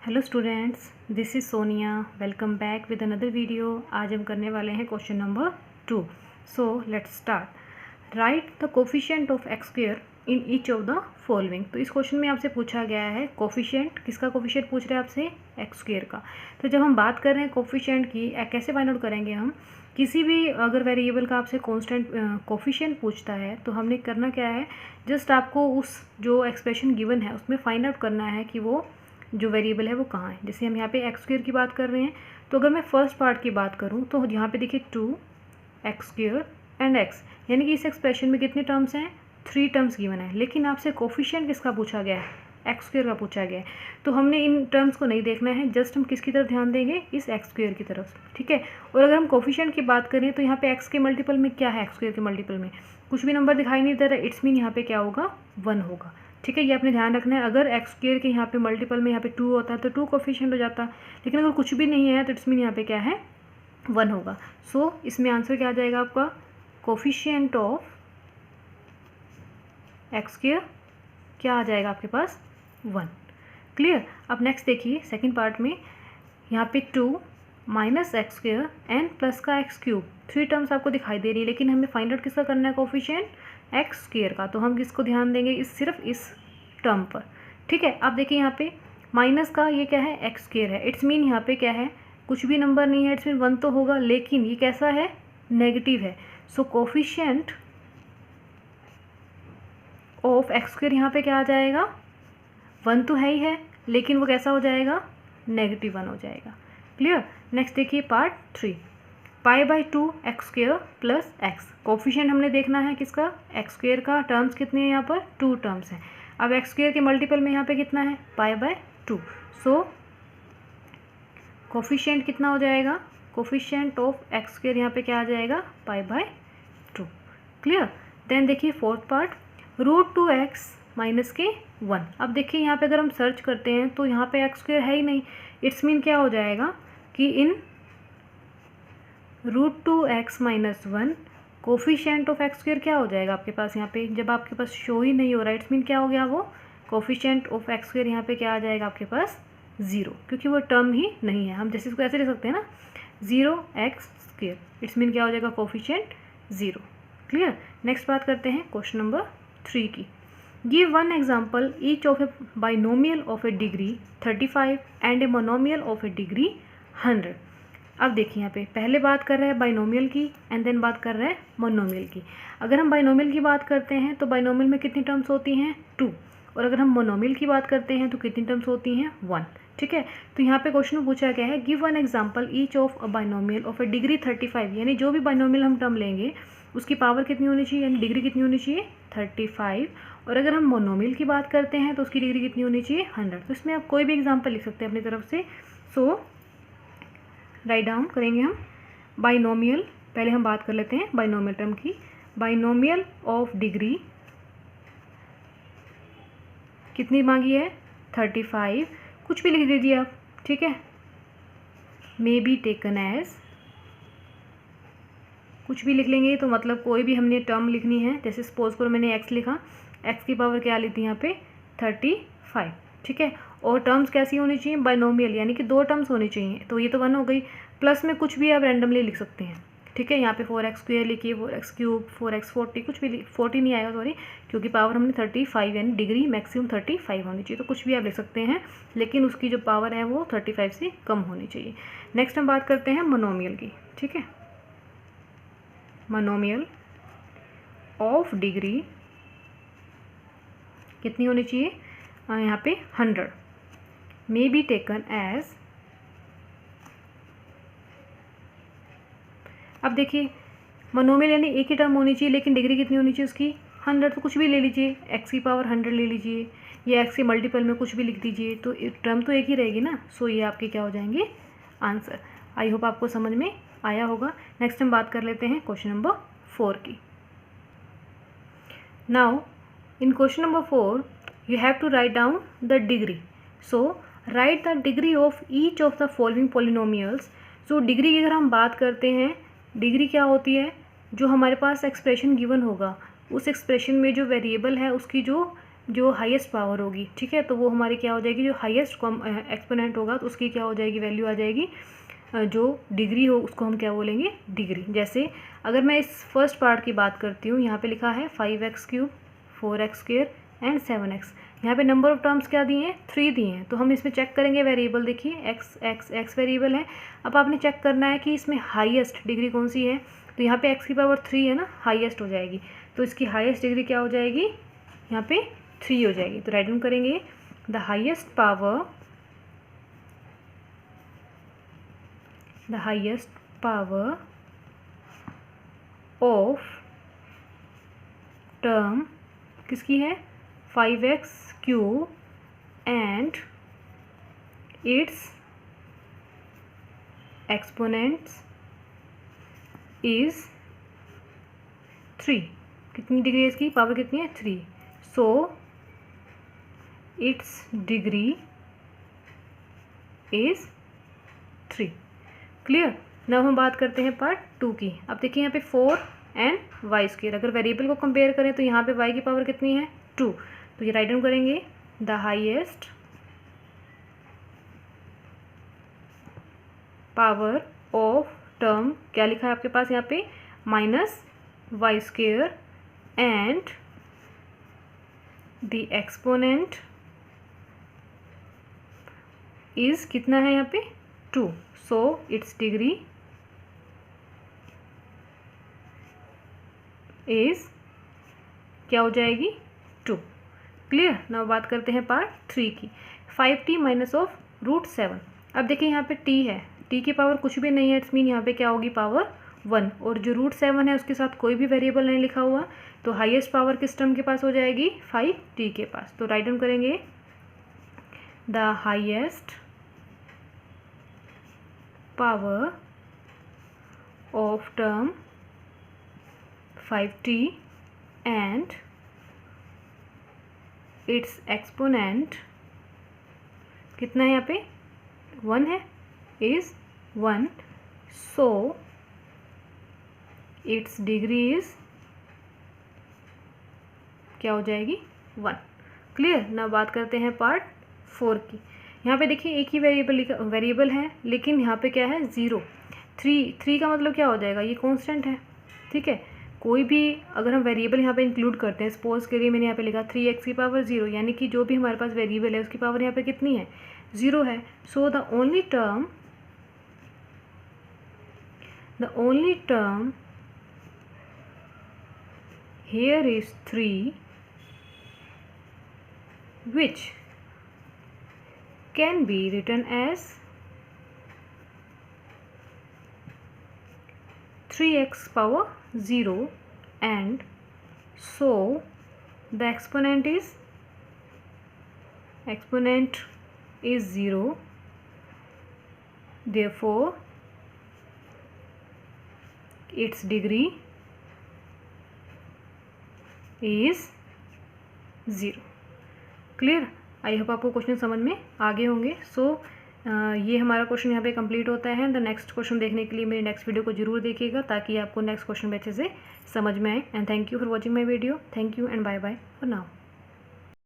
Hello students, this is Sonia. Welcome back with another video. आज हम करने वाले हैं question number 2। So let's start. Right the coefficient of x square in each of the following. तो इस question में आपसे पूछा गया है कोफिशिएंट, किसका कोफिशिएंट पूछ रहे हैं आपसे? एक्स स्क्वायर का। तो जब हम बात कर रहे हैं कोफिशिएंट की, कैसे फाइंड आउट करेंगे हम? किसी भी अगर वेरिएबल का आपसे कांस्टेंट कोफिशिएंट पूछता है तो हमने करना क्या है, जस्ट आपको उस जो एक्सप्रेशन गिवन है उसमें फाइंड आउट करना है कि वो जो वेरिएबल है वो कहाँ है। जैसे हम यहाँ पे एक्स स्क्वायर की बात कर रहे हैं, तो अगर मैं फर्स्ट पार्ट की बात करूँ तो यहाँ पे देखिए 2x स्क्वायर एंड x, यानी कि इस एक्सप्रेशन में कितने टर्म्स हैं? 3 टर्म्स गिवन है। लेकिन आपसे कोफिशिएंट किसका पूछा गया है? एक्स स्क्वायर का पूछा गया है। तो हमने इन टर्म्स को नहीं देखना है, जस्ट हम किसकी तरफ ध्यान देंगे? इस एक्स स्क्वायर की तरफ, ठीक है। और अगर हम कोफिशिएंट की बात करें तो यहाँ पे एक्स के मल्टीपल में क्या है? एक्स स्क्वायर के मल्टीपल में कुछ भी नंबर दिखाई नहीं दे रहा, इट्स मीन यहाँ पे क्या होगा? 1 होगा, ठीक है। ये आपने ध्यान रखना है। अगर एक्स स्क्वायर के यहाँ पे मल्टीपल में यहाँ पे 2 होता है तो 2 कोफिशिएंट हो जाता, लेकिन अगर कुछ भी नहीं है तो इट्स मीन यहाँ पे क्या है? 1 होगा। सो इसमें आंसर क्या आ जाएगा आपका? कोफिशिएंट ऑफ एक्स स्क्वायर क्या आ जाएगा आपके पास? 1। क्लियर। अब नेक्स्ट देखिए सेकेंड पार्ट में, यहाँ पे 2 minus x square and plus का एक्स क्यूब, 3 टर्म्स आपको दिखाई दे रही है, लेकिन हमें फाइंड आउट किसका करना है? कोफिशिएंट एक्स स्क्वायर का। तो हम किसको ध्यान देंगे? सिर्फ इस टर्म पर, ठीक है। अब देखिए यहाँ पे माइनस का ये क्या है? एक्स स्क्वायर है, इट्स मीन यहाँ पे क्या है? कुछ भी नंबर नहीं है, इट्स मीन 1 तो होगा, लेकिन ये कैसा है? नेगेटिव है। सो कोफिशिएंट ऑफ एक्स स्क्वायर यहाँ पे क्या आ जाएगा? 1 तो है ही है, लेकिन वो कैसा हो जाएगा? -1 हो जाएगा। क्लियर। नेक्स्ट देखिए part 3, π/2 X square plus X. Coefficient हमने देखना है किसका? एक्स स्क्वायर का। टर्म्स कितने हैं यहाँ पर? 2 टर्म्स हैं। अब एक्स स्क्वायर के मल्टीपल में यहाँ पे कितना है? π/2। सो कोफिशिएंट कितना हो जाएगा? कोफिशिएंट ऑफ एक्स स्क्वायर यहाँ पे क्या आ जाएगा? π/2। क्लियर। देन देखिए फोर्थ पार्ट, √2x माइनस के 1। अब देखिए यहाँ पे अगर हम सर्च करते हैं तो यहाँ पे एक्स स्क्वायर है ही नहीं, इट्स मीन क्या हो जाएगा कि इन √2x minus 1 coefficient of x square क्या हो जाएगा आपके पास? यहाँ पे जब आपके पास शो ही नहीं हो रहा है, इट्स मीन क्या हो गया? वो कोफिशिएंट ऑफ एक्स स्क्वायर यहाँ पे क्या आ जाएगा आपके पास? 0, क्योंकि वो टर्म ही नहीं है। हम जैसे इसको ऐसे लिख सकते हैं ना, 0x स्क्वायर, इट्स मीन क्या हो जाएगा? कोफिशिएंट 0। क्लियर। नेक्स्ट बात करते हैं क्वेश्चन नंबर 3 की। Give one example each of A binomial of A degree 35 and a monomial of A degree 100। अब देखिए यहाँ पे पहले बात कर रहे हैं बाइनोमियल की एंड देन बात कर रहे हैं मोनोमियल की। अगर हम बाइनोमियल की बात करते हैं तो बाइनोमियल में कितनी टर्म्स होती हैं? 2। और अगर हम मोनोमियल की बात करते हैं तो कितनी टर्म्स होती हैं? 1, ठीक है। तो यहाँ पे क्वेश्चन में पूछा गया है give one example each of a binomial of A degree 35, यानी जो भी बाइनोमियल हम टर्म लेंगे उसकी पावर कितनी होनी चाहिए, यानी डिग्री कितनी होनी चाहिए? 35। और अगर हम मोनोमियल की बात करते हैं तो उसकी डिग्री कितनी होनी चाहिए? 100। तो इसमें आप कोई भी एग्जाम्पल लिख सकते हैं अपनी तरफ से। सो राइट डाउन करेंगे हम बाइनोमियल। पहले हम बात कर लेते हैं बाइनोमियल टर्म की। बाइनोमियल ऑफ डिग्री कितनी मांगी है? 35। कुछ भी लिख दीजिए आप, ठीक है। मे बी टेकन एज, कुछ भी लिख लेंगे तो मतलब कोई भी हमने टर्म लिखनी है। जैसे सपोज करो मैंने x लिखा, x की पावर क्या ली थी यहाँ पे? 35, ठीक है। और टर्म्स कैसी होनी चाहिए? बाइनोमियल, यानी कि 2 टर्म्स होनी चाहिए। तो ये तो 1 हो गई, प्लस में कुछ भी आप रैंडमली लिख सकते हैं, ठीक है। यहाँ पे 4x स्क्वायर लिखिए, 4x क्यूब, 4x 40, कुछ भी 40 नहीं आएगा सॉरी, क्योंकि पावर हमने 35, यानी डिग्री मैक्सिमम 35 होनी चाहिए। तो कुछ भी आप लिख सकते हैं, लेकिन उसकी जो पावर है वो 35 से कम होनी चाहिए। नेक्स्ट हम बात करते हैं मोनोमियल की, ठीक है। मोनोमियल ऑफ डिग्री कितनी होनी चाहिए? यहाँ पे 100। मे बी टेकन एज, अब देखिए मोनोमियल यानी एक ही टर्म होनी चाहिए, लेकिन डिग्री कितनी होनी चाहिए उसकी? 100। तो कुछ भी ले लीजिए, x की पावर 100 ले लीजिए, या x के मल्टीपल में कुछ भी लिख दीजिए, तो टर्म तो एक ही रहेगी ना। सो ये आपके क्या हो जाएंगे? आंसर। आई होप आपको समझ में आया होगा। नेक्स्ट हम बात कर लेते हैं क्वेश्चन नंबर 4 की। Now in question number 4 you have to write down the degree. So write the degree of each of the following polynomials. So degree की अगर हम बात करते हैं, डिग्री क्या होती है? जो हमारे पास एक्सप्रेशन गिवन होगा, उस एक्सप्रेशन में जो वेरिएबल है उसकी जो जो हाईएस्ट पावर होगी, ठीक है, तो वो हमारी क्या हो जाएगी, जो हाईएस्ट एक्सपोनेंट होगा तो उसकी क्या हो जाएगी, वैल्यू आ जाएगी, जो डिग्री हो उसको हम क्या बोलेंगे, डिग्री। जैसे अगर मैं इस फर्स्ट पार्ट की बात करती हूँ, यहाँ पे लिखा है 5x³ 4x² एंड 7x। यहाँ पे नंबर ऑफ टर्म्स क्या दिए हैं, 3 दिए हैं। तो हम इसमें चेक करेंगे वेरिएबल, देखिए x वेरिएबल है। अब आपने चेक करना है कि इसमें हाईएस्ट डिग्री कौन सी है, तो यहाँ पे x की पावर 3 है ना, हाईएस्ट हो जाएगी, तो इसकी हाईएस्ट डिग्री क्या हो जाएगी, यहाँ पे 3 हो जाएगी। तो राइट डाउन करेंगे, the highest power of term किसकी है, 5x³ and it's exponents is 3। कितनी डिग्री है इसकी, पावर कितनी है, 3। So it's degree is 3। Clear. Now हम बात करते हैं पार्ट 2 की। अब देखिए यहाँ पे 4 एंड y²। अगर वेरिएबल को कंपेयर करें तो यहाँ पे y की पावर कितनी है, 2। तो ये राइट डाउन करेंगे, the highest power of term, क्या लिखा है आपके पास यहाँ पे, -y² and the exponent is कितना है यहाँ पे, 2। सो इट्स डिग्री इज क्या हो जाएगी, 2। क्लियर। नाउ बात करते हैं पार्ट 3 की। 5t minus of √7। अब देखिए यहाँ पे t है, t की पावर कुछ भी नहीं है, इट्स मीन यहाँ पे क्या होगी, पावर 1। और जो √7 है उसके साथ कोई भी वेरिएबल नहीं लिखा हुआ, तो हाईएस्ट पावर किस टर्म के पास हो जाएगी, 5t के पास। तो राइट डाउन करेंगे, the highest power of term 5t and it's exponent कितना है यहाँ पे, 1 है, is 1। So it's degree is क्या हो जाएगी, 1। क्लियर। ना बात करते हैं पार्ट 4 की। यहाँ पे देखिए एक ही वेरिएबल है, लेकिन यहाँ पे क्या है, 0। 3 का मतलब क्या हो जाएगा, ये कांस्टेंट है, ठीक है। कोई भी अगर हम वेरिएबल यहाँ पे इंक्लूड करते हैं, सपोज के लिए मैंने यहाँ पे लिखा 3x की पावर 0, यानी कि जो भी हमारे पास वेरिएबल है उसकी पावर यहाँ पे कितनी है, 0 है। So the only term here is 3 which can be written as 3x power 0, and so the exponent is 0, therefore its degree is 0। Clear. I hope आपको क्वेश्चन समझ में आ गए होंगे। सो ये हमारा क्वेश्चन यहाँ पे कंप्लीट होता है। द नेक्स्ट क्वेश्चन देखने के लिए मेरे नेक्स्ट वीडियो को जरूर देखिएगा, ताकि आपको नेक्स्ट क्वेश्चन भी अच्छे से समझ में आए। And thank you for watching my video. Thank you and bye bye for now.